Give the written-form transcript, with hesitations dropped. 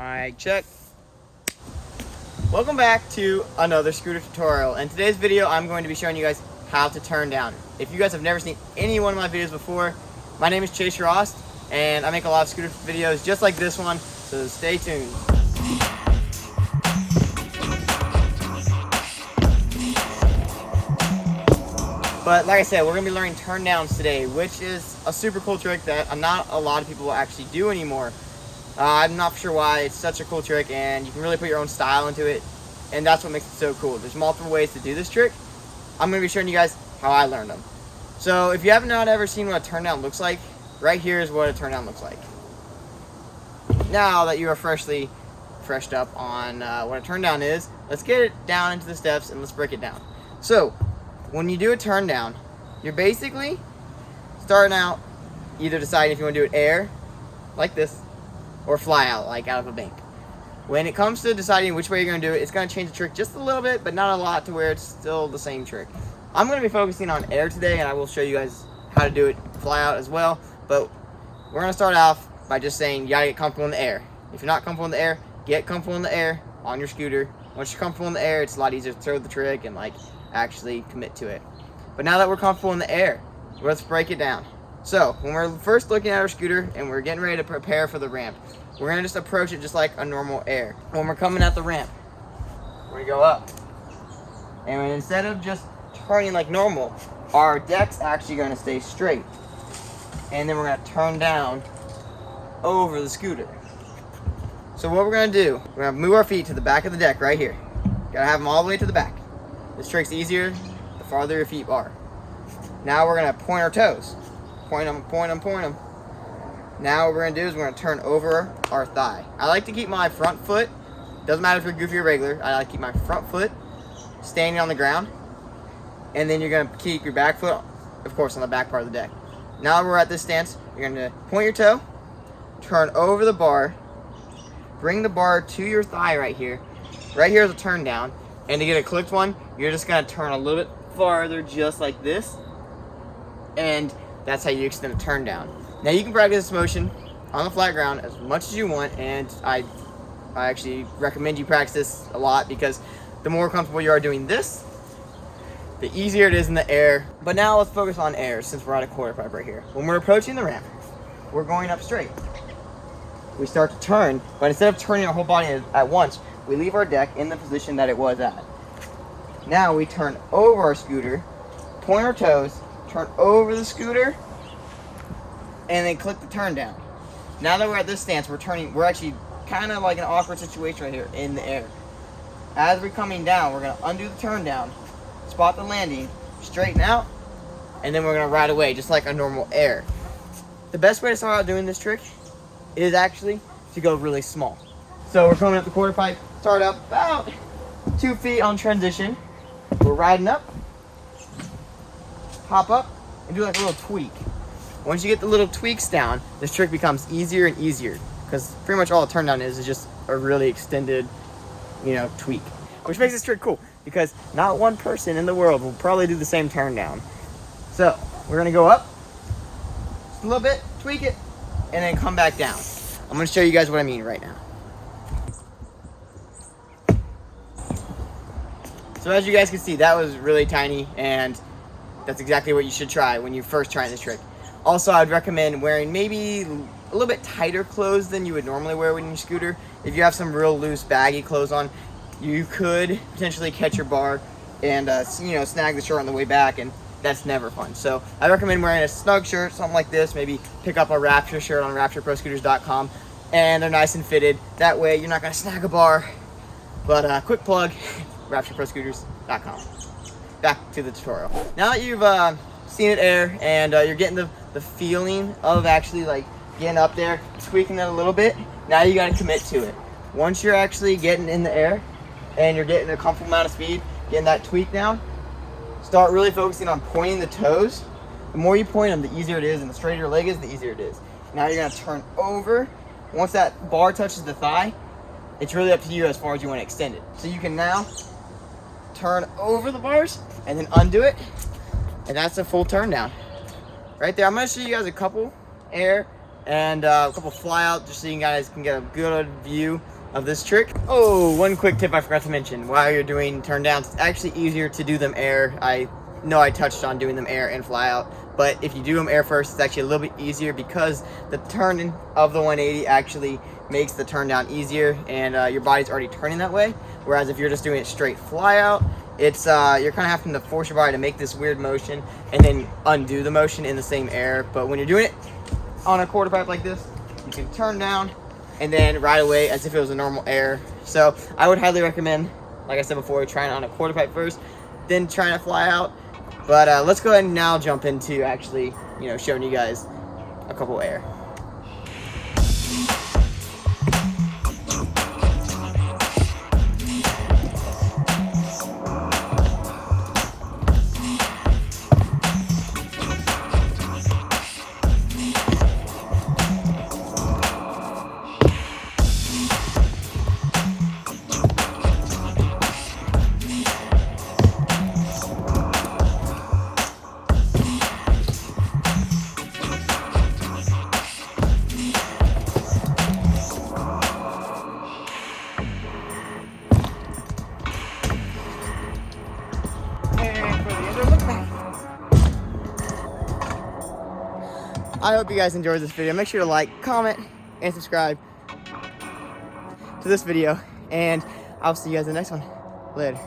Mic check. Welcome back to another scooter tutorial. In today's video, I'm going to be showing you guys how to turn down. If you guys have never seen any one of my videos before, my name is Chase Ross, and I make a lot of scooter videos just like this one, so stay tuned. But like I said, we're going to be learning turn downs today, which is a super cool trick that not a lot of people actually do anymore. I'm not sure why. It's such a cool trick, and you can really put your own style into it, and that's what makes it so cool. There's multiple ways to do this trick. I'm going to be showing you guys how I learned them. So if you have not ever seen what a turn down looks like, right here is what a turn down looks like. Now that you are freshed up on what a turn down is, let's get it down into the steps and let's break it down. So when you do a turn down, you're basically starting out either deciding if you want to do it air, like this, or fly out, like out of a bank. When it comes to deciding which way you're going to do it, it's going to change the trick just a little bit, but not a lot to where it's still the same trick. I'm going to be focusing on air today, and I will show you guys how to do it fly out as well, but we're going to start off by just saying you got to get comfortable in the air. If you're not comfortable in the air, get comfortable in the air on your scooter. Once you're comfortable in the air, it's a lot easier to throw the trick and actually commit to it. But now that we're comfortable in the air, let's break it down. So when we're first looking at our scooter and we're getting ready to prepare for the ramp, we're going to just approach it just like a normal air. When we're coming at the ramp, we're going to go up. And instead of just turning like normal, our deck's actually going to stay straight. And then we're going to turn down over the scooter. So what we're going to do, we're going to move our feet to the back of the deck right here. Got to have them all the way to the back. This trick's easier the farther your feet are. Now we're going to point our toes. Point them, point them, point them. Now what we're going to do is we're going to turn over our thigh. I like to keep my front foot, doesn't matter if you're goofy or regular, I like to keep my front foot standing on the ground. And then you're going to keep your back foot, of course, on the back part of the deck. Now we're at this stance, you're going to point your toe, turn over the bar, bring the bar to your thigh right here. Right here is a turn down. And to get a clicked one, you're just going to turn a little bit farther just like this. And that's how you extend a turn down. Now you can practice this motion on the flat ground as much as you want, and I actually recommend you practice this a lot because the more comfortable you are doing this, the easier it is in the air. But now let's focus on air since we're at a quarter pipe right here. When we're approaching the ramp, we're going up straight. We start to turn, but instead of turning our whole body at once, we leave our deck in the position that it was at. Now we turn over our scooter, point our toes, turn over the scooter, and then click the turn down. Now that we're at this stance, we're actually kind of like an awkward situation right here in the air. As we're coming down, we're going to undo the turn down, spot the landing, straighten out, and then we're going to ride away just like a normal air. The best way to start out doing this trick is actually to go really small. So we're coming up the quarter pipe, start up about 2 feet on transition. We're riding up, hop up, and do like a little tweak. Once you get the little tweaks down, this trick becomes easier and easier because pretty much all a turn down is just a really extended, tweak. Which makes this trick cool because not one person in the world will probably do the same turn down. So we're gonna go up just a little bit, tweak it, and then come back down. I'm gonna show you guys what I mean right now. So as you guys can see, that was really tiny, and that's exactly what you should try when you first try this trick. Also, I'd recommend wearing maybe a little bit tighter clothes than you would normally wear when you scooter. If you have some real loose, baggy clothes on, you could potentially catch your bar and snag the shirt on the way back, and that's never fun. So I recommend wearing a snug shirt, something like this. Maybe pick up a Rapture shirt on RaptureProScooters.com, and they're nice and fitted. That way, you're not going to snag a bar. But quick plug, RaptureProScooters.com. Back to the tutorial. Now that you've seen it air and you're getting the feeling of actually getting up there, tweaking it a little bit, now you got to commit to it. Once you're actually getting in the air and you're getting a comfortable amount of speed, getting that tweak down, start really focusing on pointing the toes. The more you point them, the easier it is, and the straighter your leg is, the easier it is. Now you're going to turn over. Once that bar touches the thigh, it's really up to you as far as you want to extend it. So you can now turn over the bars and then undo it, and that's a full turn down right there. I'm going to show you guys a couple air and a couple fly out, just so you guys can get a good view of this trick. Oh, one quick tip I forgot to mention. While you're doing turn downs, it's actually easier to do them air. I know I touched on doing them air and fly out, but if you do them air first, it's actually a little bit easier because the turn of the 180 actually makes the turn down easier, and your body's already turning that way. Whereas if you're just doing it straight fly out, it's you're kind of having to force your body to make this weird motion and then undo the motion in the same air. But when you're doing it on a quarter pipe like this, you can turn down and then right away as if it was a normal air. So I would highly recommend, like I said before, trying it on a quarter pipe first, then trying to fly out. But let's go ahead and now jump into actually, showing you guys a couple air. I hope you guys enjoyed this video. Make sure to like, comment, and subscribe to this video. And I'll see you guys in the next one. Later.